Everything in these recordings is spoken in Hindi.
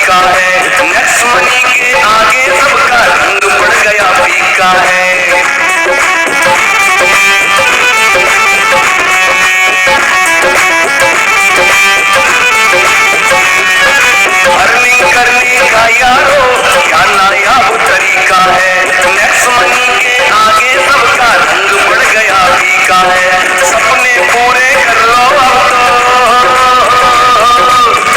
तरीका है, नेक्स्ट मनी के आगे सबका रंग बढ़ गया फीका है। अर्निंग करने का यारो क्या नायाब तरीका है, नेक्स्ट मनी के आगे सबका रंग बढ़ गया फीका है। सपने पूरे कर लो अब तो,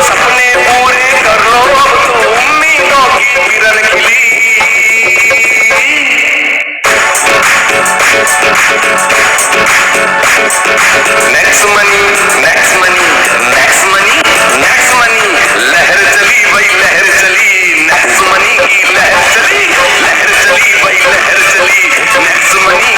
सपने पूरे कर लो अब तो, उम्मीदों की किरण खिली। Next money, next money, next money, next money, लहर चली भाई लहर चली, नेक्स्ट मनी की लहर चली, लहर चली भाई लहर चली, नेक्स्ट मनी।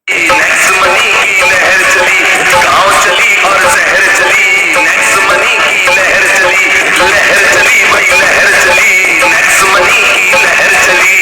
नेक्स्ट मनी की लहर चली, गांव चली और शहर चली, नेक्स्ट मनी की लहर चली, लहर चली भाई लहर चली, नेक्स्ट मनी की लहर चली।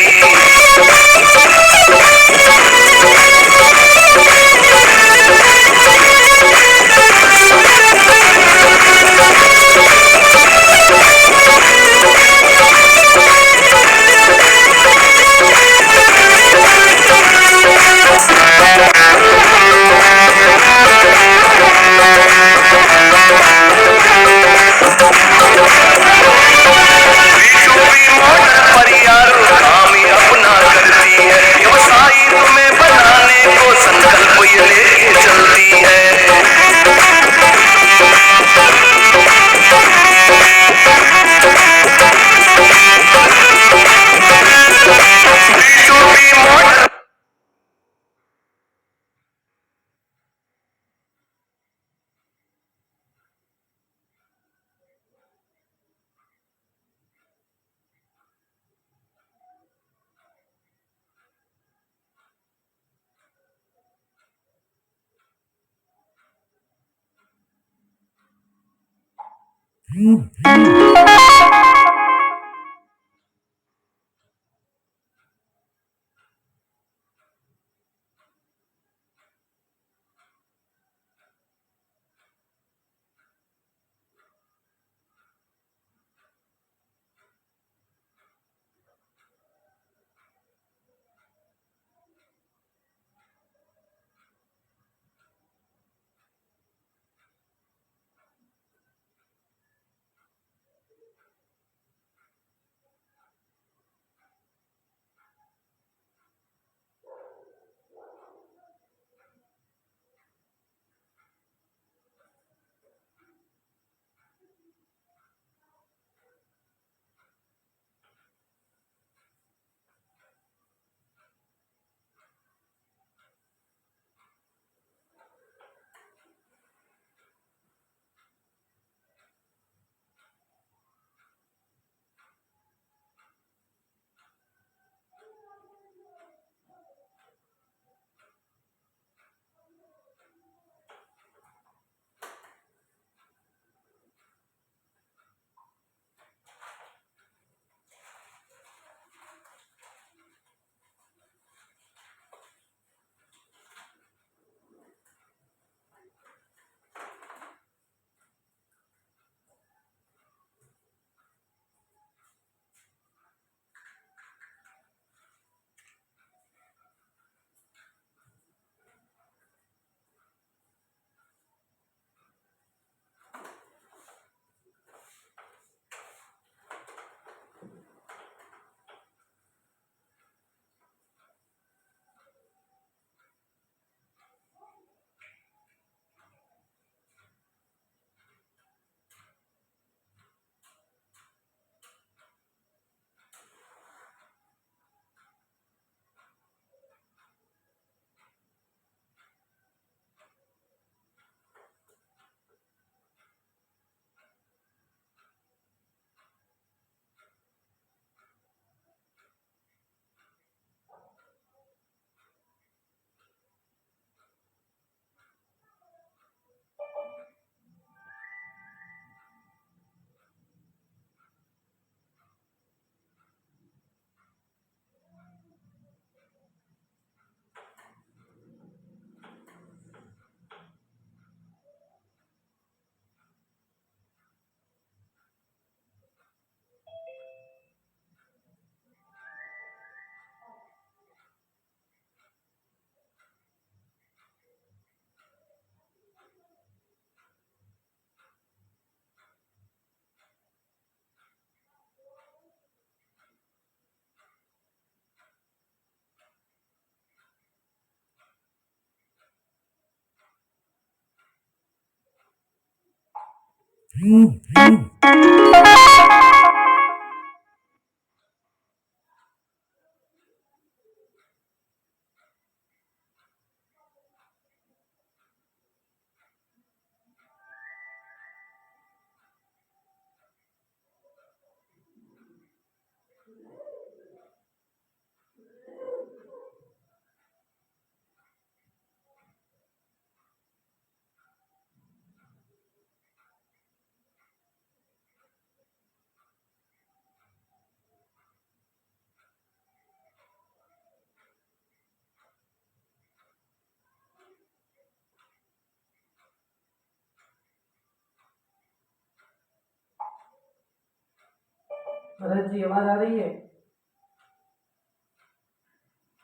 भरत जी आवाज आ रही है?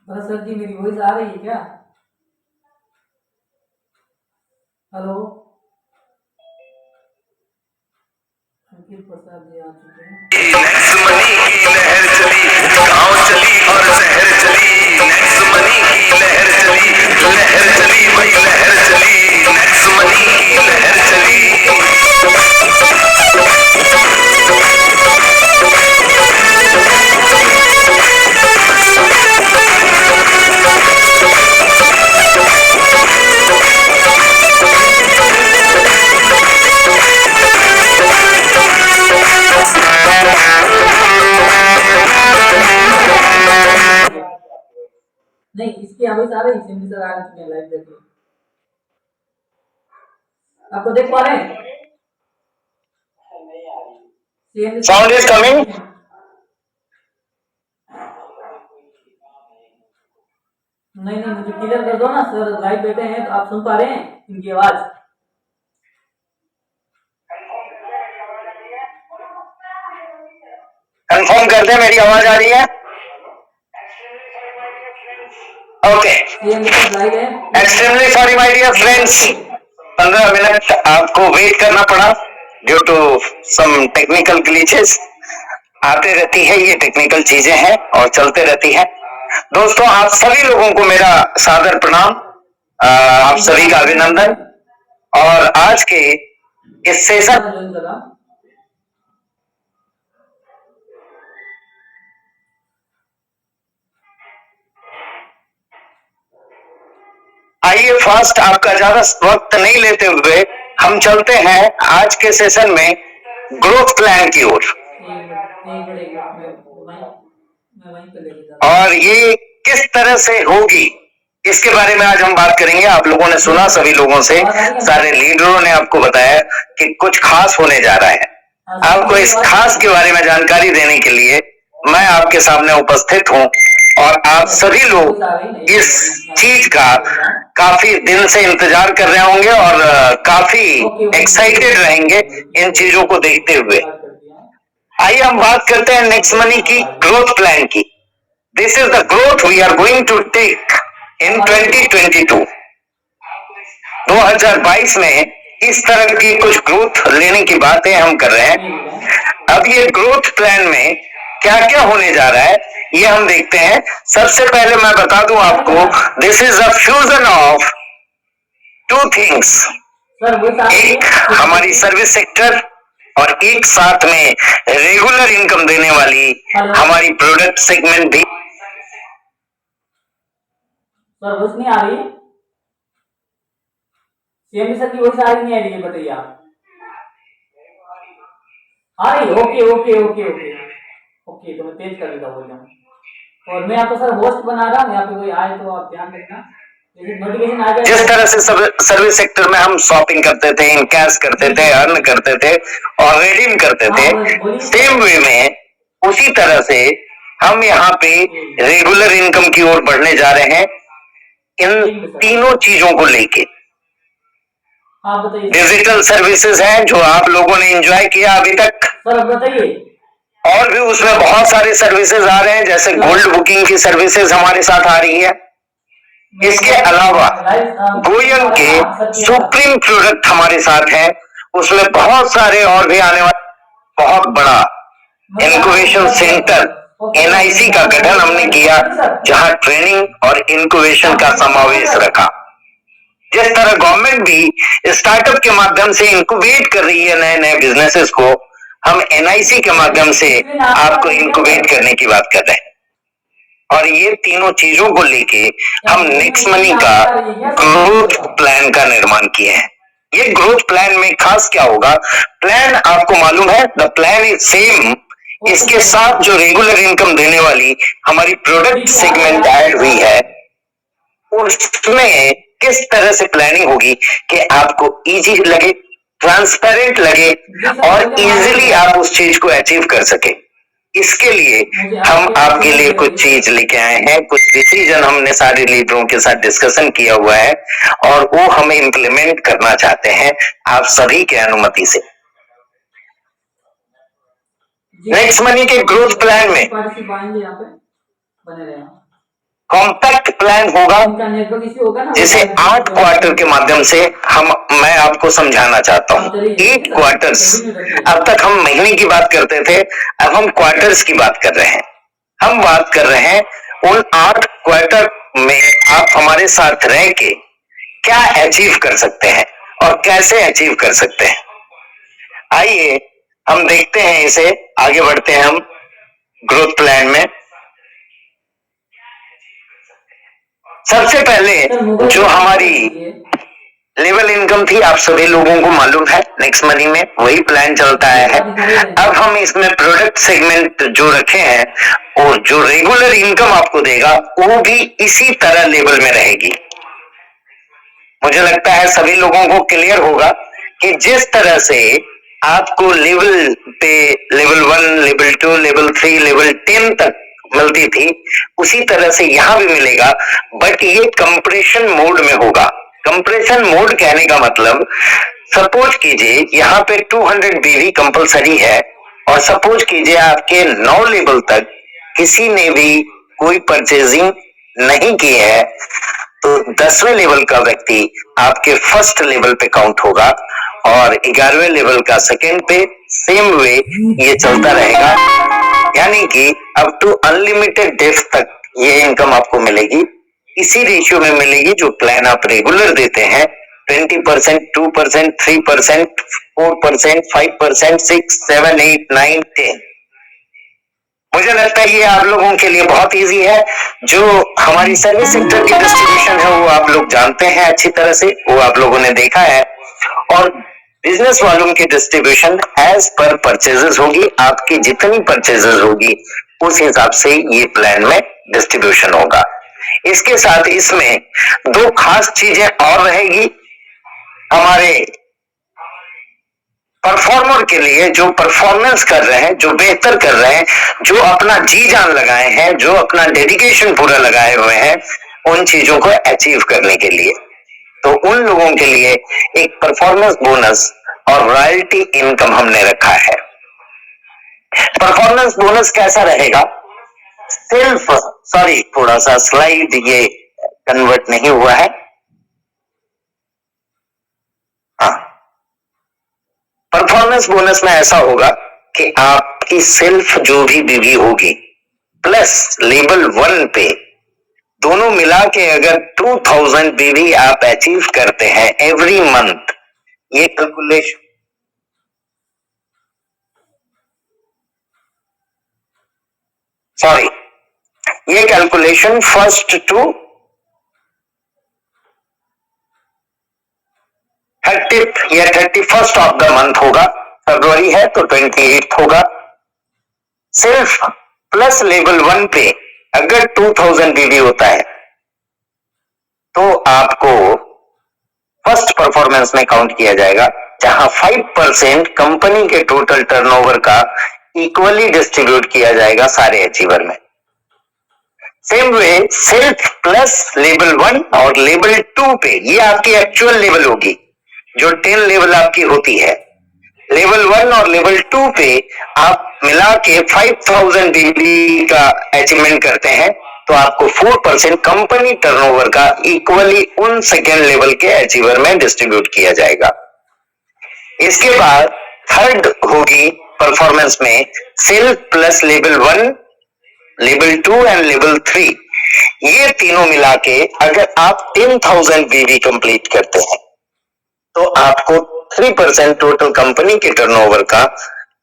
भरत सर जी मेरी वॉइस आ रही है क्या? हेलो, अंकित प्रसाद जी आ चुके हैं। नेक्स्ट मनी की लहर चली, गांव चली और शहर चली। नेक्स्ट मनी की लहर चली भाई लहर चली। नेक्स्ट मनी की लहर चली। नहीं, इसकी आवाज आ रही, सिंधी सर आ चुके हैं लाइव देखो। आपको देख पा रहे हैं? Sound is coming. नहीं मुझे क्लियर कर दो ना सर, लाइव बैठे हैं तो आप सुन पा रहे हैं इनकी आवाज? कंफर्म कर दे मेरी आवाज आ रही है? Okay, extremely sorry my dear friends. 15 minute आपको वेट करना पड़ा due to some technical glitches. आते रहती है, ये टेक्निकल चीजें हैं और चलते रहती है। दोस्तों, आप सभी लोगों को मेरा सादर प्रणाम, आप सभी का अभिनंदन। और आज के इस सेशन आइए फास्ट, आपका ज्यादा वक्त नहीं लेते हुए हम चलते हैं आज के सेशन में ग्रोथ प्लान की ओर। और ये किस तरह से होगी इसके बारे में आज हम बात करेंगे। आप लोगों ने सुना, सभी लोगों से, सारे लीडरों ने आपको बताया कि कुछ खास होने जा रहा है। आपको इस खास के बारे में जानकारी देने के लिए मैं आपके सामने उपस्थित हूँ और आप सभी लोग इस चीज का काफी दिन से इंतजार कर रहे होंगे और काफी एक्साइटेड रहेंगे इन चीजों को देखते हुए। आइए हम बात करते हैं नेक्स्ट मनी की ग्रोथ प्लान की। This is the growth we are going to take in 2022। 2022 में इस तरह की कुछ ग्रोथ लेने की बातें हम कर रहे हैं। अब ये ग्रोथ प्लान में क्या क्या होने जा रहा है ये हम देखते हैं। सबसे पहले मैं बता दूं आपको, this is a fusion of two things. एक हमारी सर्विस सेक्टर और एक साथ में रेगुलर इनकम देने वाली हमारी प्रोडक्ट सेगमेंट भी। सर वॉइस नहीं आ रही? सीएमडी सर की वॉइस आ रही नहीं आ रही है, बताइए आप। आ रही? Okay okay okay okay okay, तो मैं तेज कर देता हूँ वॉल्यूम। और मैं आपको सर होस्ट बना रहा हूँ, यहाँ पे कोई आए तो आप ध्यान रखना, नोटिफिकेशन आ जाए। जिस तरह से सर्विस सेक्टर में हम शॉपिंग करते थे, इनकैश करते थे, अर्न करते थे और रिडीम करते थे, सेम वे में उसी तरह से हम यहाँ पे रेगुलर इनकम की ओर बढ़ने जा रहे हैं इन तीनों चीजों को लेके। डिजिटल सर्विसेज हैं जो आप लोगों ने एंजॉय किया अभी तक, सर बताइए। और भी उसमें बहुत सारे सर्विसेज आ रहे हैं, जैसे गोल्ड बुकिंग की सर्विसेज हमारे साथ आ रही है। इसके अलावा गोयल के सुप्रीम प्रोडक्ट हमारे साथ हैं, उसमें बहुत सारे और भी आने वाले। बहुत बड़ा इंक्यूबेशन सेंटर एनआईसी का गठन हमने किया, जहां ट्रेनिंग और इंक्यूबेशन का समावेश रखा। जिस तरह गवर्नमेंट भी स्टार्टअप के माध्यम से इंक्यूबेट कर रही है नए नए बिजनेसेस को, हम एनआईसी के माध्यम से आपको इंक्यूबेट करने की बात कर रहे हैं। और ये तीनों चीजों को लेके हम नेक्स्ट मनी का ग्रोथ प्लान का निर्माण किए हैं। ये ग्रोथ प्लान में खास क्या होगा, प्लान आपको मालूम है, द प्लान इज सेम। इसके साथ जो रेगुलर इनकम देने वाली हमारी प्रोडक्ट सेगमेंट ऐड हुई है, उसमें किस तरह से प्लानिंग होगी कि आपको इजी लगे, ट्रांसपेरेंट लगे और इजीली आप उस चीज को अचीव कर सके। इसके लिए हम आपके लिए कुछ चीज लेके आए हैं, कुछ डिसीजन हमने सारे लीडरों के साथ डिस्कशन किया हुआ है और वो हम इम्प्लीमेंट करना चाहते हैं आप सभी के अनुमति से। नेक्स्ट मनी के ग्रोथ प्लान में कॉम्पैक्ट प्लान होगा जिसे 8 क्वार्टर के माध्यम से मैं आपको समझाना चाहता हूँ। 8 क्वार्टर्स, अब तक हम महीने की बात करते थे, अब हम क्वार्टर्स की बात कर रहे हैं। हम बात कर रहे हैं उन 8 क्वार्टर में आप हमारे साथ रह के क्या अचीव कर सकते हैं और कैसे अचीव कर सकते हैं। आइए हम देखते हैं इसे, आगे बढ़ते हैं हम ग्रोथ प्लान में। सबसे पहले जो हमारी लेवल इनकम थी, आप सभी लोगों को मालूम है, नेक्स्ट मनी में वही प्लान चलता है। अब हम इसमें प्रोडक्ट सेगमेंट जो रखे हैं और जो रेगुलर इनकम आपको देगा वो भी इसी तरह लेवल में रहेगी। मुझे लगता है सभी लोगों को क्लियर होगा कि जिस तरह से आपको लेवल पे लेवल 1, लेवल 2, लेवल 3, लेवल 10 तक मिलती थी, उसी तरह से यहां भी मिलेगा, बट ये कंप्रेशन मोड में होगा। कंप्रेशन मोड कहने का मतलब, सपोज कीजिए यहाँ पे 200 बीवी कंपलसरी है और सपोज कीजिए आपके 9 लेवल तक किसी ने भी कोई परचेजिंग नहीं की है, तो 10वें लेवल का व्यक्ति आपके फर्स्ट लेवल पे काउंट होगा और 11वें लेवल का सेकेंड पे, सेम वे ये चलता रहेगा। यानी कि अप टू अनलिमिटेड डेप्थ तक ये इनकम आपको मिलेगी। इसी रेशियो में मिलेगी जो प्लान आप रेगुलर देते हैं, 20%, 2%, 3%, 4%, 5%, 6, 7, 8, 9, 10। मुझे लगता है ये आप लोगों के लिए बहुत इजी है। जो हमारी सर्विस सेक्टर की डिस्ट्रीब्यूशन है वो आप लोग जानते हैं अच्छी तरह से, वो आप लोगों ने देखा है। और बिजनेस वॉल्यूम की डिस्ट्रीब्यूशन एज पर परचेजेस होगी, आपकी जितनी परचेजेस होगी उस हिसाब से ये प्लान में डिस्ट्रीब्यूशन होगा। इसके साथ इसमें 2 खास चीजें और रहेगी हमारे परफॉर्मर के लिए, जो परफॉर्मेंस कर रहे हैं, जो बेहतर कर रहे हैं, जो अपना जी जान लगाए हैं, जो अपना डेडिकेशन पूरा लगाए हुए हैं उन चीजों को अचीव करने के लिए। तो उन लोगों के लिए एक परफॉर्मेंस बोनस और रॉयल्टी इनकम हमने रखा है। परफॉर्मेंस बोनस कैसा रहेगा, थोड़ा सा स्लाइड ये कन्वर्ट नहीं हुआ है। हाँ, परफॉर्मेंस बोनस में ऐसा होगा कि आपकी सेल्फ जो भी बीवी होगी प्लस लेवल 1 पे दोनों मिला के अगर 2000 बीवी आप अचीव करते हैं एवरी मंथ, ये कैलकुलेशन ये कैलकुलेशन 1st to 30th या 31st ऑफ द मंथ होगा। फरवरी है तो 28th होगा। सिर्फ प्लस लेवल 1 पे अगर 2000 बीवी होता है तो आपको फर्स्ट परफॉर्मेंस में काउंट किया जाएगा, जहां 5% कंपनी के टोटल टर्नओवर का इक्वली डिस्ट्रीब्यूट किया जाएगा सारे अचीवर में। Same way self plus level 1 और लेवल 2 पे ये आपकी एक्चुअल लेवल होगी, जो 10 लेवल आपकी होती है। लेवल 1 और लेवल 2 पे आप मिला के 5000 बीबी का अचीवमेंट करते हैं तो आपको 4% कंपनी टर्नओवर का इक्वली उन सेकेंड लेवल के अचीवर में डिस्ट्रीब्यूट किया जाएगा। इसके बाद थर्ड होगी परफॉर्मेंस में self plus level 1, level 2 and level 3। ये तीनों मिला के अगर आप 10,000 बीवी कंप्लीट करते हैं तो आपको 3% टोटल कंपनी के टर्नओवर का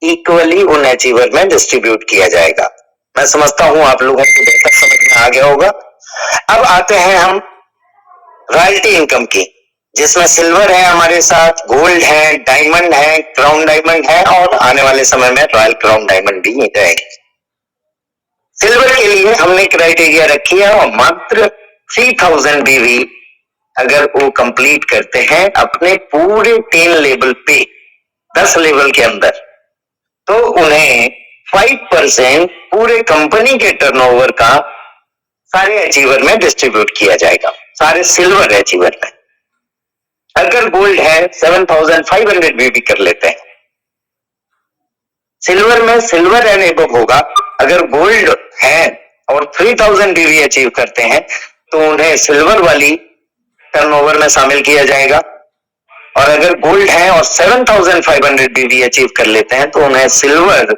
इक्वली उन अचीवर में डिस्ट्रीब्यूट किया जाएगा। मैं समझता हूं आप लोगों को बेहतर समझ में आ गया होगा। अब आते हैं हम रॉयल्टी इनकम की, जिसमें सिल्वर है हमारे साथ, गोल्ड है, डायमंड है, क्राउन डायमंड है और आने वाले समय में रॉयल क्राउन डायमंड भी रहेगी। सिल्वर के लिए हमने क्राइटेरिया रखी है और मात्र 3000 बीवी अगर वो कंप्लीट करते हैं अपने पूरे 10 लेवल पे, 10 लेवल के अंदर, तो उन्हें 5% पूरे कंपनी के टर्नओवर का सारे अचीवर में डिस्ट्रीब्यूट किया जाएगा, सारे सिल्वर अचीवर में। अगर गोल्ड है 7500 बीवी कर लेते हैं, सिल्वर में सिल्वर एंड एबव होगा। अगर गोल्ड है और 3000 बीवी अचीव करते हैं तो उन्हें सिल्वर वाली टर्नओवर में शामिल किया जाएगा, और अगर गोल्ड है और 7500 बीवी अचीव कर लेते हैं तो उन्हें सिल्वर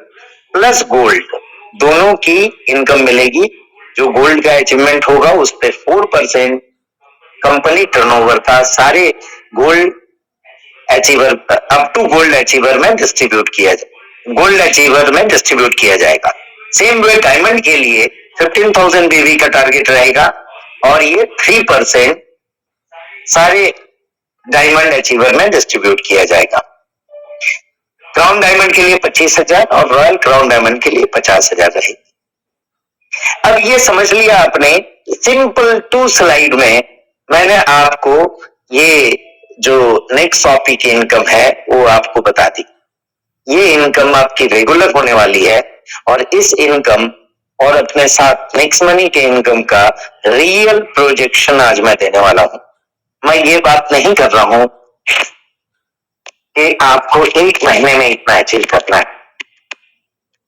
प्लस गोल्ड दोनों की इनकम मिलेगी। जो गोल्ड का अचीवमेंट होगा उस पे 4% कंपनी टर्नओवर का सारे gold achiever up to gold achiever में डिस्ट्रीब्यूट किया जाएगा, गोल्ड अचीवर में डिस्ट्रीब्यूट किया जाएगा। सेम वे डायमंड के लिए 15,000 बीवी का टारगेट रहेगा और ये 3% सारे डायमंड अचीवर में डिस्ट्रीब्यूट किया जाएगा। क्राउन डायमंड के लिए 25,000 और रॉयल क्राउन डायमंड के लिए 50,000 रहेगी। अब ये समझ लिया आपने, सिंपल 2 स्लाइड में मैंने आपको ये जो नेक्स्ट टॉपिक की इनकम है वो आपको बता दी। ये इनकम आपकी रेगुलर होने वाली है और इस इनकम और अपने साथ नेक्स्ट मनी के इनकम का रियल प्रोजेक्शन आज मैं देने वाला हूं। मैं ये बात नहीं कर रहा हूं कि आपको 1 महीने में इतना अचीव करना है।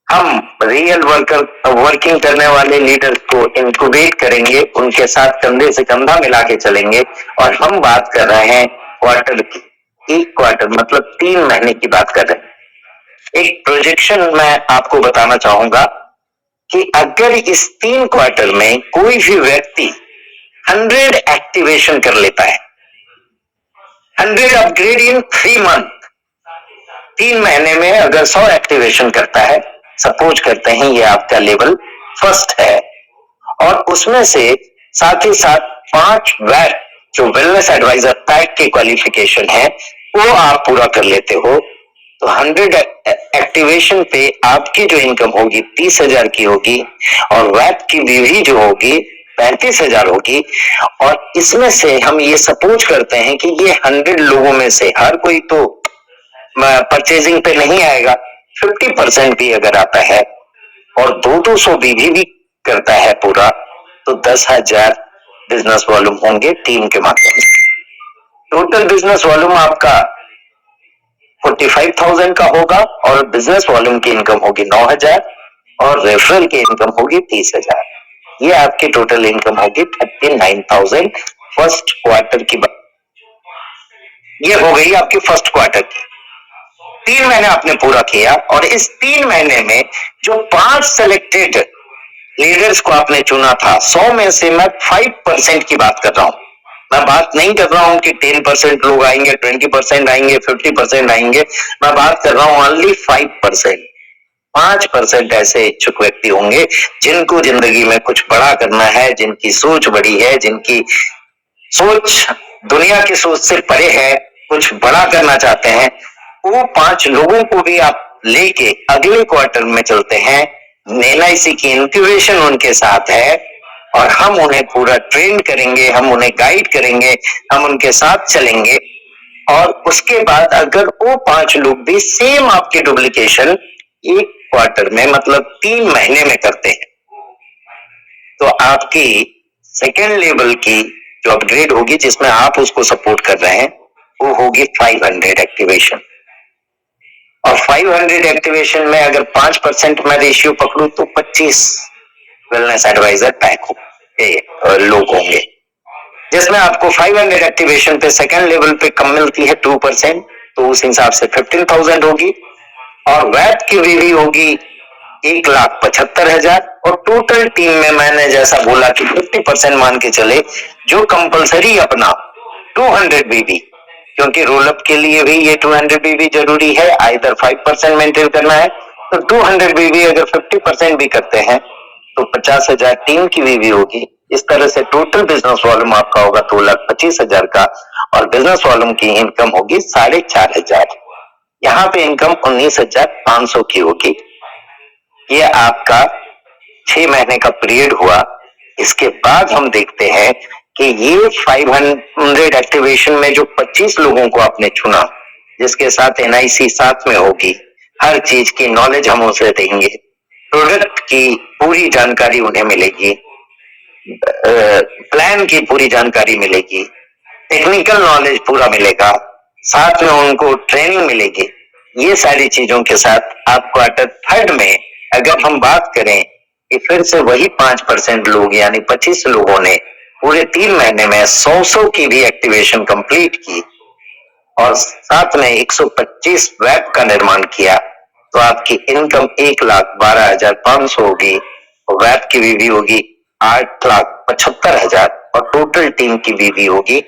हम रियल वर्किंग करने वाले लीडर्स को इंक्यूबेट करेंगे, उनके साथ कंधे से कंधा मिला के चलेंगे और हम बात कर रहे हैं क्वार्टर की। 1 क्वार्टर मतलब 3 महीने की बात कर रहे हैं। एक प्रोजेक्शन मैं आपको बताना चाहूंगा कि अगर इस 3 क्वार्टर में कोई भी व्यक्ति 100 एक्टिवेशन कर लेता है, 100 अपग्रेड इन 3 मंथ, 3 महीने में अगर 100 एक्टिवेशन करता है, सपोज करते हैं ये आपका लेवल फर्स्ट है, और उसमें से साथ ही साथ 5 वैट जो वेलनेस एडवाइजर पैक के क्वालिफिकेशन है वो आप पूरा कर लेते हो, तो 100 एक्टिवेशन पे आपकी जो इनकम होगी 30,000 की होगी और वैट की बीवी जो होगी 35,000 होगी। और इसमें से हम ये सपोज करते हैं कि ये 100 लोगों में से हर कोई तो परचेजिंग पे नहीं आएगा, 50% भी अगर आता है और 200 बीवी भी करता है पूरा, तो 10,000 बिजनेस वॉल्यूम होंगे टीम के माध्यम से। टोटल बिजनेस वॉल्यूम आपका 45,000 का होगा और बिजनेस वॉल्यूम की इनकम होगी 9,000 और रेफरल की इनकम होगी 30,000। ये आपकी टोटल इनकम होगी 39,000 फर्स्ट क्वार्टर की बात। ये हो गई आपकी फर्स्ट क्वार्टर की। 3 महीने आपने पूरा किया और इस 3 महीने में जो 5 सिलेक्टेड लीडर्स को आपने चुना था, 100 में से मैं 5% की बात कर रहा हूं। मैं बात नहीं कर रहा हूं कि 10% लोग आएंगे, 20% आएंगे, 50% आएंगे। मैं बात कर रहा हूं ओनली 5%। 5% ऐसे इच्छुक व्यक्ति होंगे जिनको जिंदगी में कुछ बड़ा करना है, जिनकी सोच बड़ी है, जिनकी सोच दुनिया की सोच से परे है, कुछ बड़ा करना चाहते हैं। वो 5 लोगों को भी आप लेके अगले क्वार्टर में चलते हैं। NIC की इंक्यूबेशन उनके साथ है और हम उन्हें पूरा ट्रेन करेंगे, हम उन्हें गाइड करेंगे, हम उनके साथ चलेंगे। और उसके बाद अगर वो 5 लोग भी सेम आपके डुप्लीकेशन 1 क्वार्टर में मतलब 3 महीने में करते हैं, तो आपकी सेकेंड लेवल की जो अपग्रेड होगी जिसमें आप उसको सपोर्ट कर रहे हैं वो होगी 500 एक्टिवेशन। और 500 एक्टिवेशन में अगर 5% मैं रेशियो पकड़ू तो 25 वेलनेस एडवाइजर पैक लोग होंगे, जिसमें आपको 500 एक्टिवेशन पे सेकेंड लेवल पे कम मिलती है 2%, तो उस हिसाब से 15,000 होगी। और वैट की बीवी होगी 1,75,000 और टोटल टीम में मैंने जैसा बोला कि 50% मान के चले, जो कंपलसरी अपना 200 बीबी, क्योंकि रोल अप के लिए भी ये 200 बीबी जरूरी है, आइदर 5% मेंटेन करना है, तो 200 बीबी अगर 50% भी करते हैं तो 50,000 टीम की बीबी होगी। इस तरह से टोटल बिजनेस वॉल्यूम आपका होगा 2,25,000 का, और बिजनेस वॉल्यूम की इनकम होगी 4,500। यहाँ पे इनकम 19,500 की होगी। ये आपका 6 महीने का पीरियड हुआ। इसके बाद हम देखते हैं कि ये 500 एक्टिवेशन में जो 25 लोगों को आपने चुना, जिसके साथ एनआईसी साथ में होगी, हर चीज की नॉलेज हम उसे देंगे, प्रोडक्ट की पूरी जानकारी उन्हें मिलेगी, प्लान की पूरी जानकारी मिलेगी, टेक्निकल नॉलेज पूरा मिलेगा, साथ में उनको ट्रेनिंग मिलेगी। ये सारी चीजों के साथ आप क्वार्टर थर्ड में अगर हम बात करें कि फिर से वही 5% लोग यानी 25 लोगों ने पूरे 3 महीने में 100 की भी एक्टिवेशन कंप्लीट की और साथ में 125 वेब का निर्माण किया, तो आपकी इनकम 1,12,500 होगी और वेब की बीवी होगी 8,75,000 और टोटल टीम की बीवी होगी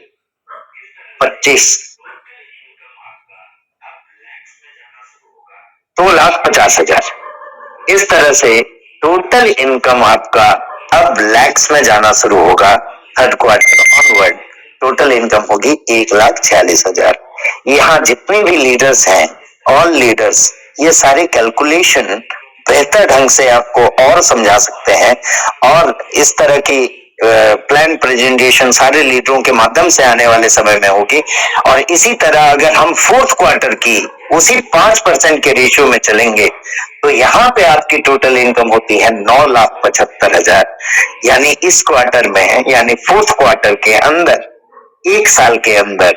2,50,000। इस तरह से टोटल इनकम आपका अब लैक्स में जाना शुरू होगा। Third quarter onward total income होगी 1,46,000। यहाँ जितने भी लीडर्स हैं, ऑल लीडर्स, ये सारे कैलकुलेशन बेहतर ढंग से आपको और समझा सकते हैं और इस तरह की प्लान प्रेजेंटेशन सारे लीडरों के माध्यम से आने वाले समय में होगी। और इसी तरह अगर हम फोर्थ क्वार्टर की उसी 5% के रेशियो में चलेंगे तो यहाँ पे आपकी टोटल इनकम होती है 9,75,000। यानी इस क्वार्टर में यानी फोर्थ क्वार्टर के अंदर 1 साल के अंदर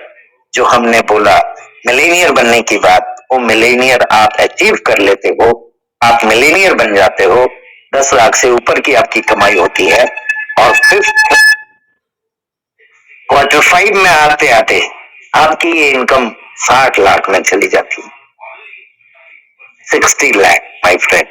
जो हमने बोला मिलेनियर बनने की बात, वो मिलेनियर आप अचीव कर लेते हो, आप मिलेनियर बन जाते हो। 10 लाख से ऊपर की आपकी कमाई होती है और फिफ्थ क्वार्टर 5 में आते आते आपकी ये इनकम 60 लाख में चली जाती है, 60 लाख माय फ्रेंड।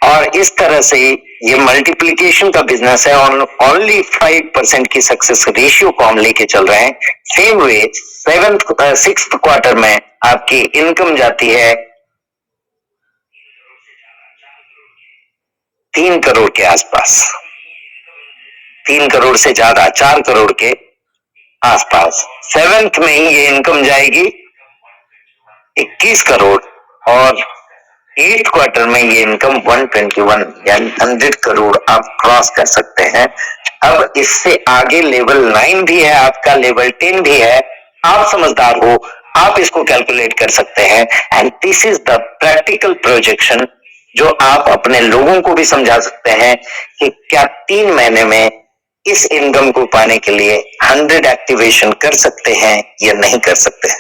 और इस तरह से ये मल्टीप्लिकेशन का बिजनेस है और ओनली 5% की सक्सेस रेशियो को हम लेके चल रहे हैं। सेम वे 6th क्वार्टर में आपकी इनकम जाती है 3 करोड़ के आसपास, 3 करोड़ से ज्यादा, 4 करोड़ के आसपास। 7th में ही ये इनकम जाएगी 21 करोड़ और 8th क्वार्टर में ये इनकम 121 यानी 100 करोड़ आप क्रॉस कर सकते हैं। अब इससे आगे लेवल 9 भी है आपका, लेवल 10 भी है। आप समझदार हो, आप इसको कैलकुलेट कर सकते हैं and this is the practical projection जो आप अपने लोगों को भी समझा सकते हैं कि क्या 3 महीने में इस इनकम को पाने के लिए 100 एक्टिवेशन कर सकते हैं या नहीं कर सकते हैं।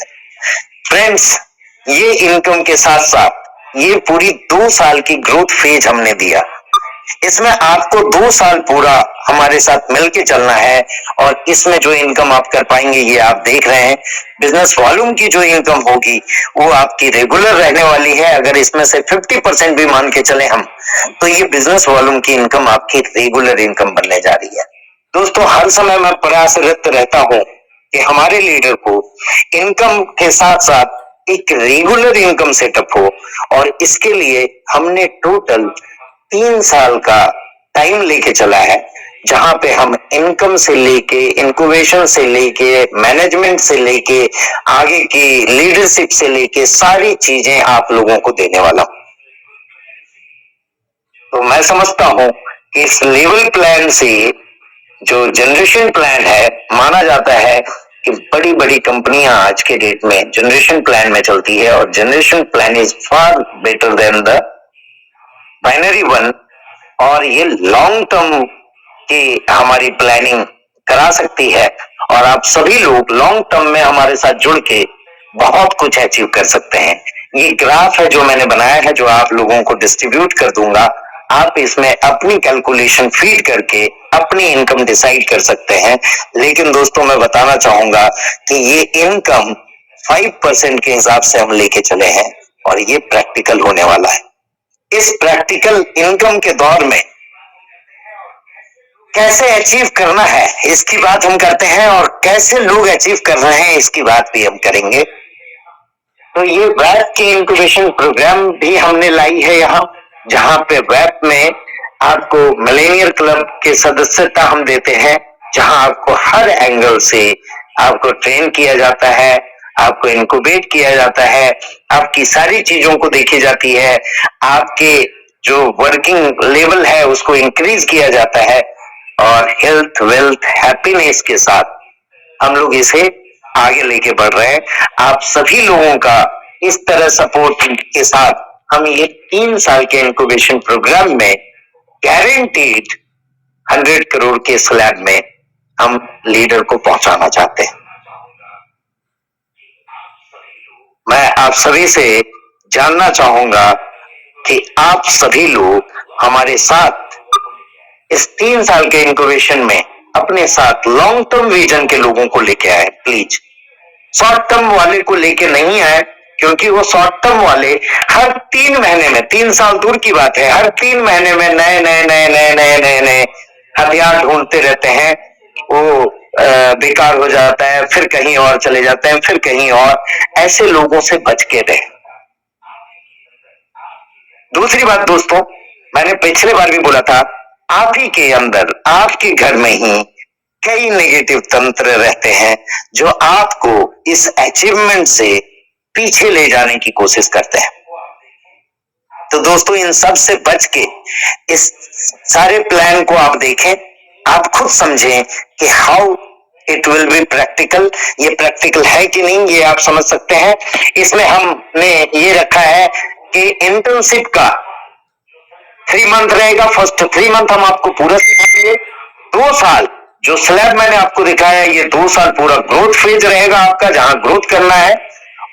फ्रेंड्स, ये इनकम के साथ साथ ये पूरी 2 साल की ग्रोथ फेज हमने दिया। इसमें आपको 2 साल पूरा हमारे साथ मिलके चलना है और इसमें जो इनकम आप कर पाएंगे ये आप देख रहे हैं। बिजनेस वॉल्यूम की जो इनकम होगी वो आपकी रेगुलर रहने वाली है। अगर इसमें से 50% भी मान के चले हम, तो ये बिजनेस वॉल्यूम की इनकम आपकी रेगुलर इनकम बनने जा रही है। दोस्तों, हर समय मैं प्रयासरत रहता हूँ कि हमारे लीडर को इनकम के साथ साथ एक रेगुलर इनकम सेटअप हो और इसके लिए हमने टोटल 3 साल का टाइम लेके चला है, जहां पे हम इनकम से लेके, इंक्यूबेशन से लेके, मैनेजमेंट से लेके, आगे की लीडरशिप से लेके सारी चीजें आप लोगों को देने वाला हूं। तो मैं समझता हूं कि इस लेवल प्लान से जो जनरेशन प्लान है, माना जाता है कि बड़ी बड़ी कंपनियां आज के डेट में जनरेशन प्लान में चलती है और generation plan is far better than the binary one. और ये लॉन्ग टर्म की हमारी प्लानिंग करा सकती है और आप सभी लोग लॉन्ग टर्म में हमारे साथ जुड़ के बहुत कुछ अचीव कर सकते हैं। ये ग्राफ है जो मैंने बनाया है, जो आप लोगों को डिस्ट्रीब्यूट कर दूंगा। आप इसमें अपनी कैलकुलेशन फीड करके अपनी इनकम डिसाइड कर सकते हैं। लेकिन दोस्तों, मैं बताना चाहूंगा कि ये इनकम 5% के हिसाब से हम लेके चले हैं और ये प्रैक्टिकल होने वाला है। इस प्रैक्टिकल इनकम के दौर में कैसे अचीव करना है इसकी बात हम करते हैं, और कैसे लोग अचीव कर रहे हैं इसकी बात भी हम करेंगे। तो ये वेब की इंक्यूबेशन प्रोग्राम भी हमने लाई है यहाँ, जहाँ पे वेब में आपको मिलेनियल क्लब के सदस्यता हम देते हैं, जहाँ आपको हर एंगल से आपको ट्रेन किया जाता है, आपको इंक्यूबेट किया जाता है, आपकी सारी चीजों को देखी जाती है, आपके जो वर्किंग लेवल है उसको इंक्रीज किया जाता है, और हेल्थ वेल्थ हैप्पीनेस के साथ हम लोग इसे आगे लेके बढ़ रहे हैं। आप सभी लोगों का इस तरह सपोर्ट के साथ हम ये 3 साल के इंक्यूबेशन प्रोग्राम में गारंटीड 100 करोड़ के स्लैब में हम लीडर को पहुंचाना चाहते हैं। मैं आप सभी से जानना चाहूंगा कि आप सभी लोग हमारे साथ इस 3 साल के इंक्यूबेशन में अपने साथ लॉन्ग टर्म विजन के लोगों को लेके आए। प्लीज शॉर्ट टर्म वाले को लेके नहीं आए, क्योंकि वो शॉर्ट टर्म वाले हर 3 महीने में, 3 साल दूर की बात है, हर 3 महीने में नए नए नए नए नए नए नए हथियार ढूंढते रहते हैं। वो बेकार हो जाता है, फिर कहीं और चले जाते हैं, फिर कहीं और। ऐसे लोगों से बच के रहे। दूसरी बात दोस्तों, मैंने पिछले बार भी बोला था, आप ही के अंदर, आपके घर में ही कई नेगेटिव तंत्र रहते हैं जो आपको इस अचीवमेंट से पीछे ले जाने की कोशिश करते हैं। तो दोस्तों, इन सब से बच के इस सारे प्लान को आप देखें, आप खुद समझें कि how it will be practical. ये प्रैक्टिकल है कि नहीं, ये आप समझ सकते हैं। इसमें हमने ये रखा है कि इंटर्नशिप का 3 मंथ रहेगा। फर्स्ट 3 मंथ हम आपको पूरा सिखाएंगे। 2 साल जो स्लैब मैंने आपको दिखाया है, ये 2 साल पूरा ग्रोथ फेज रहेगा आपका, जहां ग्रोथ करना है।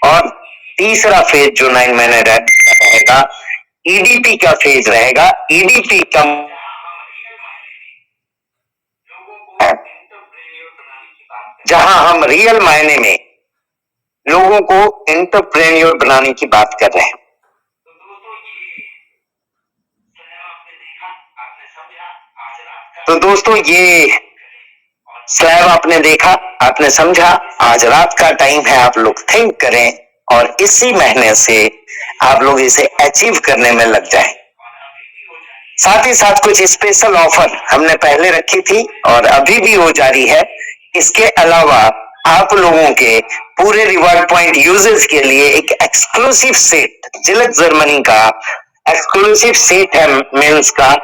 और तीसरा फेज जो 9 महीने रहेगा, ईडीपी का फेज रहेगा। ईडीपी का जहां हम रियल मायने में लोगों को एंटरप्रेन्योर बनाने की बात कर रहे हैं। तो दोस्तों, ये स्लैब आपने देखा, आपने समझा। आज रात का टाइम है, आप लोग थिंक करें और इसी महीने से आप लोग इसे अचीव करने में लग जाएं। साथ ही साथ कुछ स्पेशल ऑफर हमने पहले रखी थी और अभी भी वो जारी है। इसके अलावा आप लोगों के पूरे रिवॉर्ड पॉइंट यूजर्स के लिए एक एक्सक्लूसिव सेट, जिलेट जर्मनी का एक्सक्लूसिव सेट है मेंस का,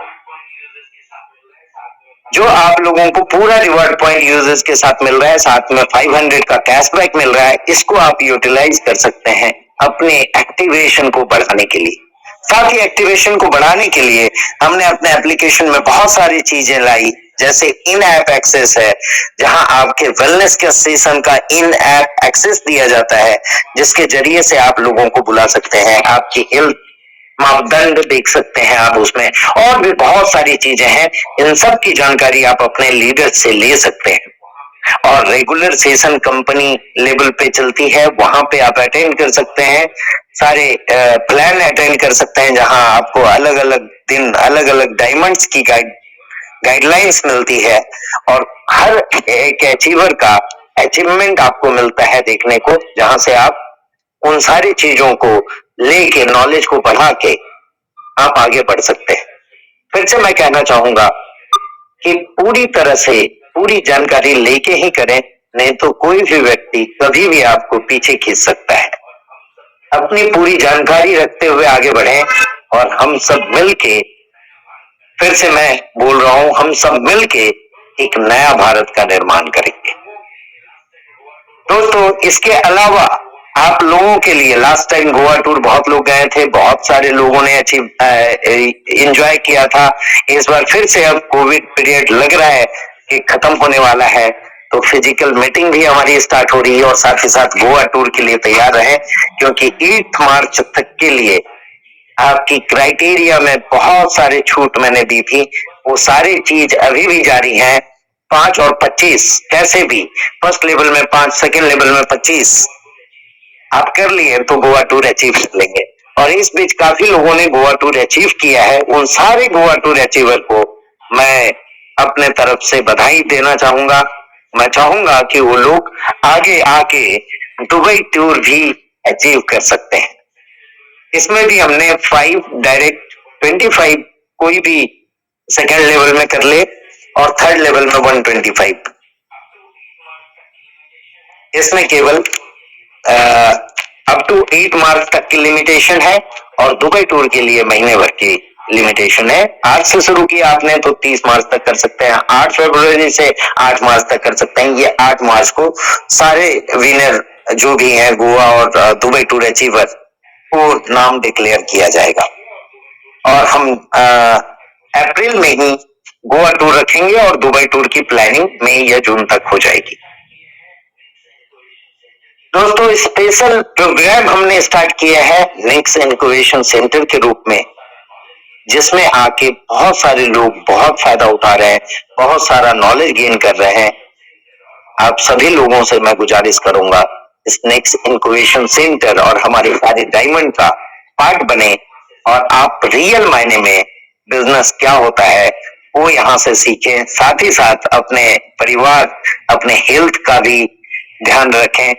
जो आप लोगों को पूरा रिवॉर्ड पॉइंट यूजर्स के साथ मिल रहा है। साथ में 500 का कैशबैक मिल रहा है। इसको आप यूटिलाइज कर सकते हैं अपने एक्टिवेशन को बढ़ाने के लिए। साथ ही एक्टिवेशन को बढ़ाने के लिए हमने अपने एप्लीकेशन में बहुत सारी चीजें लाई, जैसे इन ऐप एक्सेस है, जहां आपके वेलनेस के सेशन का इन ऐप एक्सेस दिया जाता है, जिसके जरिए से आप लोगों को बुला सकते हैं। आपकी हेल्थ मापदंड देख सकते हैं आप उसमें, और भी बहुत सारी चीजें हैं। इन सब की जानकारी आप अपने लीडर से ले सकते हैं। और रेगुलर सेशन कंपनी लेवल पे चलती है, वहां पे आप अटेंड कर सकते हैं। सारे प्लान अटेंड कर सकते हैं, जहां आपको अलग अलग दिन अलग अलग डायमंड्स की गाइडलाइंस मिलती है। और हर एक अचीवर का अचीवमेंट आपको मिलता है देखने को, जहां से आप उन सारी चीजों को लेके, नॉलेज को बढ़ा के आप आगे बढ़ सकते हैं। फिर से मैं कहना चाहूंगा कि पूरी तरह से पूरी जानकारी लेके ही करें, नहीं तो कोई भी व्यक्ति कभी भी आपको पीछे खींच सकता है। अपनी पूरी जानकारी रखते हुए आगे बढ़ें और हम सब मिलके, फिर से मैं बोल रहा हूं, हम सब मिलके एक नया भारत का निर्माण करेंगे। दोस्तों, इसके अलावा आप लोगों के लिए लास्ट टाइम गोवा टूर बहुत लोग गए थे, बहुत सारे लोगों ने एंजॉय किया था। इस बार फिर से अब कोविड पीरियड लग रहा है कि खत्म होने वाला है, तो फिजिकल मीटिंग भी हमारी स्टार्ट हो रही है। और साथ ही साथ गोवा टूर के लिए तैयार रहें, क्योंकि 8 मार्च तक के लिए आपकी क्राइटेरिया में बहुत सारे छूट मैंने दी थी, वो सारी चीज अभी भी जारी है। 5 और 25 कैसे भी, फर्स्ट लेवल में 5, सेकेंड लेवल में 25 आप कर लिए तो गोवा टूर अचीव कर लेंगे। और इस बीच काफी लोगों ने गोवा टूर अचीव किया है। उन सारे गोवा टूर अचीवर को मैं अपने तरफ से बधाई देना चाहूंगा। मैं चाहूंगा कि वो लोग आगे आके दुबई टूर भी अचीव कर सकते हैं। इसमें भी हमने 5 डायरेक्ट 25 कोई भी सेकेंड लेवल में कर ले और थर्ड लेवल में 125। इसमें केवल अप टू 8 मार्च तक की लिमिटेशन है और दुबई टूर के लिए महीने भर की लिमिटेशन है। आज से शुरू किया आपने तो 30 मार्च तक कर सकते हैं, 8 फरवरी से 8 मार्च तक कर सकते हैं। ये 8 मार्च को सारे विनर जो भी हैं गोवा और दुबई टूर अचीवर को नाम डिक्लेयर किया जाएगा और हम अप्रैल में ही गोवा टूर रखेंगे और दुबई टूर की प्लानिंग मई या जून तक हो जाएगी। दोस्तों, स्पेशल प्रोग्राम हमने स्टार्ट किया है नेक्स्ट इनक्यूबेशन सेंटर के रूप में, जिसमें आके बहुत सारे लोग बहुत फायदा उठा रहे हैं, बहुत सारा नॉलेज गेन कर रहे हैं। आप सभी लोगों से मैं गुजारिश करूंगा इस नेक्स्ट इनक्यूबेशन सेंटर और हमारे सारे डायमंड का पार्ट बने और आप रियल मायने में बिजनेस क्या होता है वो यहाँ से सीखें। साथ ही साथ अपने परिवार, अपने हेल्थ का भी ध्यान रखें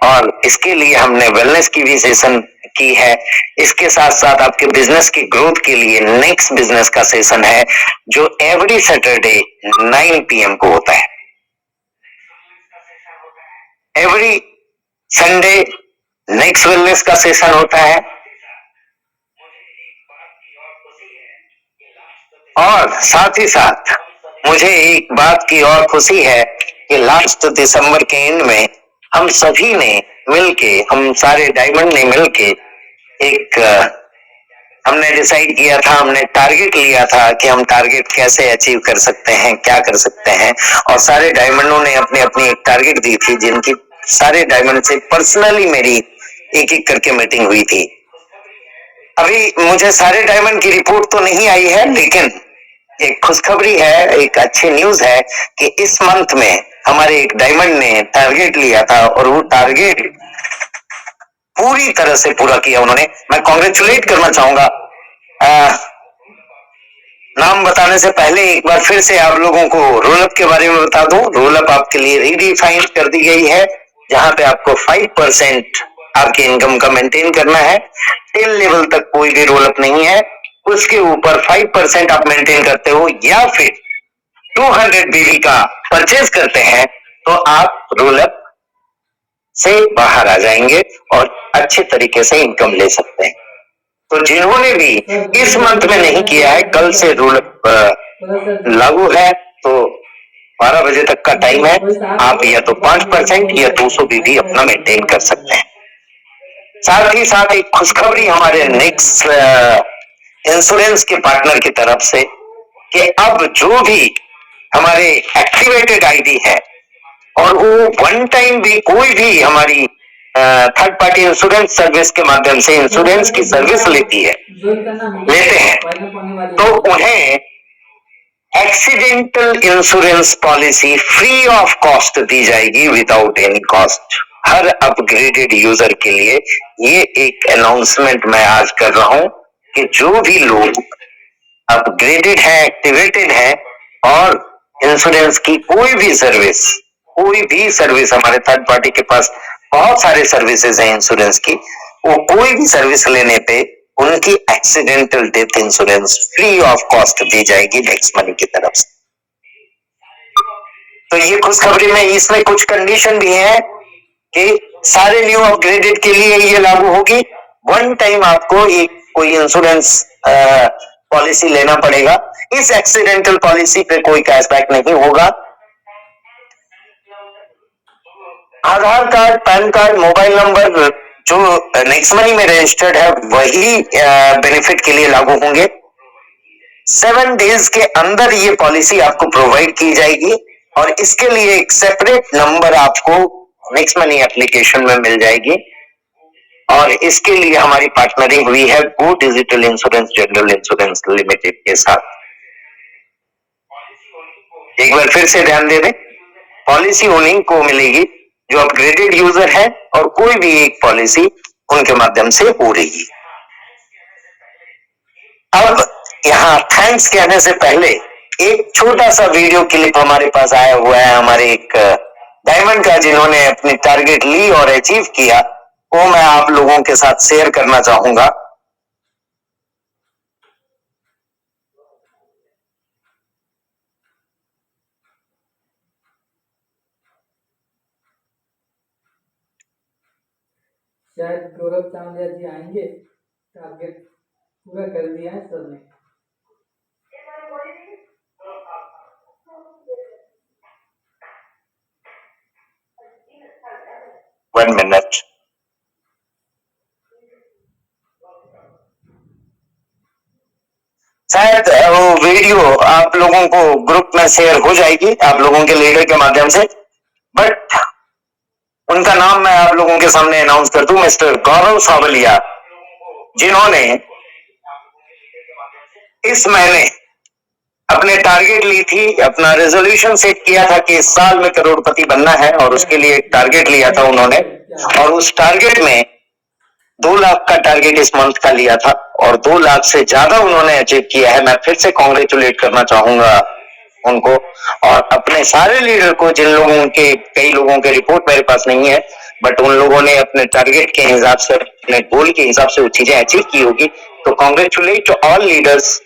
और इसके लिए हमने वेलनेस की भी सेशन की है। इसके साथ साथ आपके बिजनेस की ग्रोथ के लिए नेक्स्ट बिजनेस का सेशन है जो एवरी सैटरडे 9 PM को होता है। एवरी संडे नेक्स्ट वेलनेस का सेशन होता है और साथ ही साथ मुझे एक बात की और खुशी है कि लास्ट दिसंबर के एंड में हम सभी ने मिलके, हम सारे डायमंड ने मिलके एक हमने डिसाइड किया था, हमने टारगेट लिया था कि हम टारगेट कैसे अचीव कर सकते हैं, क्या कर सकते हैं और सारे डायमंडों ने अपनी अपनी एक टारगेट दी थी जिनकी सारे डायमंड से पर्सनली मेरी एक एक करके मीटिंग हुई थी। अभी मुझे सारे डायमंड की रिपोर्ट तो नहीं आई है, लेकिन एक खुशखबरी है, एक अच्छी न्यूज है कि इस मंथ में हमारे एक डायमंड ने टारगेट लिया था और वो टारगेट पूरी तरह से पूरा किया उन्होंने। मैं कॉन्ग्रेचुलेट करना चाहूंगा। नाम बताने से पहले एक बार फिर से आप लोगों को रोलअप के बारे में बता दूं। रोलअप आपके लिए रीडिफाइन कर दी गई है, जहां पे आपको 5% आपकी इनकम का मेंटेन करना है। 10 लेवल तक कोई भी रोलअप नहीं है, उसके ऊपर 5% आप मेंटेन करते हो या फिर 200 BV का परचेज करते हैं तो आप रोलअप से बाहर आ जाएंगे और अच्छे तरीके से इनकम ले सकते हैं। तो जिन्होंने भी इस मंथ में नहीं किया है, कल से रोलअप लागू है तो 12 बजे तक का टाइम है। आप या तो 5% या 200 BV अपना मेंटेन कर सकते हैं। साथ ही साथ एक खुशखबरी हमारे नेक्स्ट इंश्योरेंस के पार्टनर की तरफ से कि अब जो भी हमारे एक्टिवेटेड आईडी है और वो वन टाइम भी कोई भी हमारी थर्ड पार्टी इंश्योरेंस सर्विस के माध्यम से इंश्योरेंस की सर्विस लेते हैं तो उन्हें accidental insurance policy free of cost दी जाएगी विदाउट एनी कॉस्ट हर अपग्रेडेड यूजर के लिए। ये एक अनाउंसमेंट मैं आज कर रहा हूं कि जो भी लोग अपग्रेडेड है, एक्टिवेटेड है और इंश्योरेंस की कोई भी सर्विस हमारे थर्ड पार्टी के पास बहुत सारे सर्विसेज हैं इंश्योरेंस की, वो कोई भी सर्विस लेने पे उनकी accidental death insurance free of cost दी जाएगी नेक्स्ट मनी की तरफ से। तो ये खुशखबरी में इसमें कुछ कंडीशन भी है कि सारे न्यू अपग्रेडेड के लिए ये लागू होगी। वन टाइम आपको एक कोई इंश्योरेंस पॉलिसी लेना पड़ेगा। इस एक्सीडेंटल पॉलिसी पे कोई कैशबैक नहीं होगा। Aadhaar card, PAN card, mobile number जो नेक्स्ट मनी में रजिस्टर्ड है वही बेनिफिट के लिए लागू होंगे। 7 डेज के अंदर ये पॉलिसी आपको प्रोवाइड की जाएगी और इसके लिए एक सेपरेट नंबर आपको नेक्स्ट मनी एप्लीकेशन में मिल जाएगी और इसके लिए हमारी पार्टनरिंग हुई है गो digital insurance general insurance limited के साथ। एक बार फिर से ध्यान दे दें, पॉलिसी उन्हीं को मिलेगी जो अपग्रेडेड यूजर है और कोई भी एक पॉलिसी उनके माध्यम से हो रही है। अब यहाँ थैंक्स कहने से पहले एक छोटा सा वीडियो क्लिप हमारे पास आया हुआ है हमारे एक डायमंड का, जिन्होंने अपनी टारगेट ली और अचीव किया, वो मैं आप लोगों के साथ शेयर करना चाहूंगा। शायद गौरव चावलिया जी आएंगे, टारगेट पूरा कर दिया है सर ने। 1 मिनट। शायद वो वीडियो आप लोगों को ग्रुप में शेयर हो जाएगी आप लोगों के लीडर के माध्यम से, बट उनका नाम मैं आप लोगों के सामने अनाउंस कर दूं, मिस्टर गौरव सावलिया, जिन्होंने इस महीने अपने टारगेट ली थी, अपना रेजोल्यूशन सेट किया था कि इस साल में करोड़पति बनना है, और उसके लिए एक टारगेट लिया था उन्होंने, और उस टारगेट में 2 लाख का टारगेट इस मंथ का लिया था, और 2 लाख से ज्यादा उन्होंने अचीव किया है। मैं फिर से कॉन्ग्रेचुलेट करना चाहूंगा उनको, और अपने सारे लीडर को, जिन लोगों के, कई लोगों के रिपोर्ट मेरे पास नहीं है, बट उन लोगों ने अपने टारगेट के हिसाब से, अपने गोल के हिसाब से वो चीजें अचीव की होगी। तो congratulate to all leaders,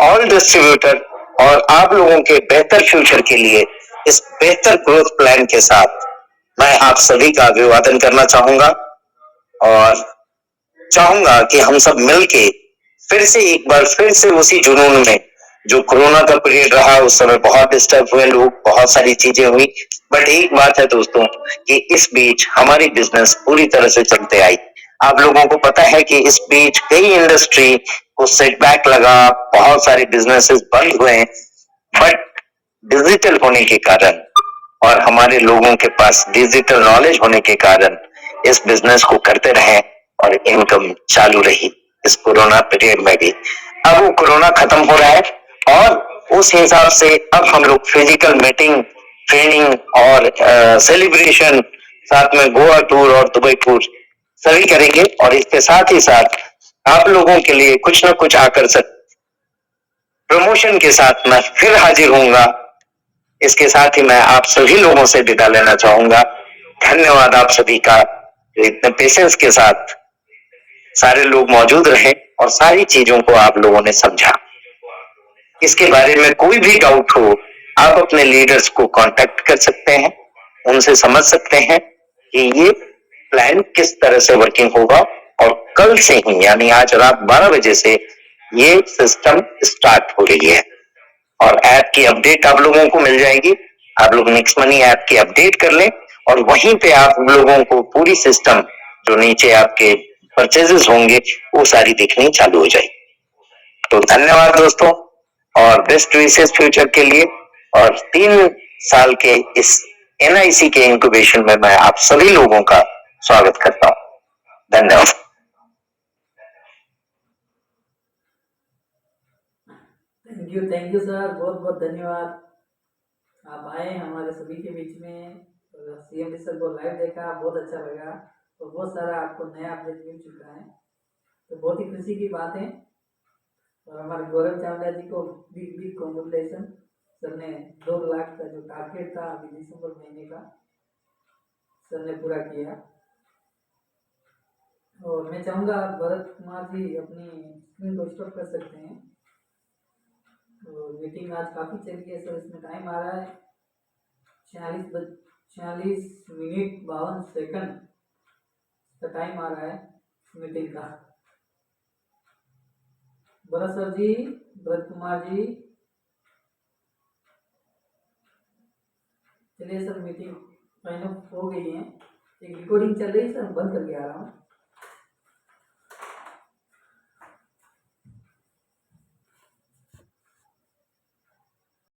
all distributor, और आप लोगों के बेहतर फ्यूचर के लिए इस बेहतर ग्रोथ प्लान के साथ मैं आप सभी का अभिवादन करना चाहूंगा, और चाहूंगा कि हम सब मिलके फिर से एक बार फिर से उसी जुनून में, जो कोरोना का पीरियड रहा उस समय बहुत डिस्टर्ब हुए लोग, बहुत सारी चीजें हुई, बट एक बात है दोस्तों कि इस बीच हमारी बिजनेस पूरी तरह से चलते आई। आप लोगों को पता है कि इस बीच कई इंडस्ट्री को सेटबैक लगा, बहुत सारे बिजनेसेस बंद हुए, बट डिजिटल होने के कारण और हमारे लोगों के पास डिजिटल नॉलेज होने के कारण इस बिजनेस को करते रहे और इनकम चालू रही इस कोरोना पीरियड में भी। अब वो कोरोना खत्म हो रहा है, और उस हिसाब से अब हम लोग फिजिकल मीटिंग, ट्रेनिंग और सेलिब्रेशन, साथ में गोवा टूर और दुबई टूर सभी करेंगे, और इसके साथ ही साथ आप लोगों के लिए कुछ ना कुछ आकर्षक प्रमोशन के साथ मैं फिर हाजिर होऊंगा। इसके साथ ही मैं आप सभी लोगों से विदा लेना चाहूंगा। धन्यवाद आप सभी का, इतने पेशेंस के साथ सारे लोग मौजूद रहे और सारी चीजों को आप लोगों ने समझा। इसके बारे में कोई भी डाउट हो, आप अपने लीडर्स को कांटेक्ट कर सकते हैं, उनसे समझ सकते हैं कि ये प्लान किस तरह से वर्किंग होगा, और कल से ही यानी आज रात 12 बजे से ये सिस्टम स्टार्ट हो रही है, और ऐप की अपडेट आप लोगों को मिल जाएगी। आप लोग नेक्स्ट मनी ऐप की अपडेट कर लें, और वहीं पे आप लोगों को पूरी सिस्टम, जो नीचे आपके परचेजेस होंगे, वो सारी दिखनी चालू हो जाएगी। तो धन्यवाद दोस्तों, और बेस्ट विशेष फ्यूचर के लिए, और 3 साल के इस NIC के इंक्यूबेशन में मैं आप सभी लोगों का स्वागत करता हूँ। धन्यवाद। थैंक यू सर, बहुत बहुत धन्यवाद। आप आए हमारे सभी के बीच में, CMD सर को लाइव देखा, बहुत अच्छा लगा, और बहुत सारा आपको नया अपडेट मिल चुका है, तो बहुत ही खुशी की बात है। और हमारे गौरव चावला जी को बिग बिग कॉन्ग्रेचुलेशन, सर ने 2 लाख का जो टारगेट था अभी दिसंबर महीने का, सर ने पूरा किया। और मैं चाहूँगा भरत कुमार जी अपनी स्क्रीन को स्टॉप कर सकते हैं। तो मीटिंग आज काफ़ी चली है सर, इसमें टाइम आ रहा है 46 मिनट 52 सेकंड का टाइम आ रहा है मीटिंग का। भरत सर जी, भरत कुमार जी, चलिए सर मीटिंग फाइनल हो गई है। एक रिकॉर्डिंग चल रही है सर, बंद करके आ रहा हूँ।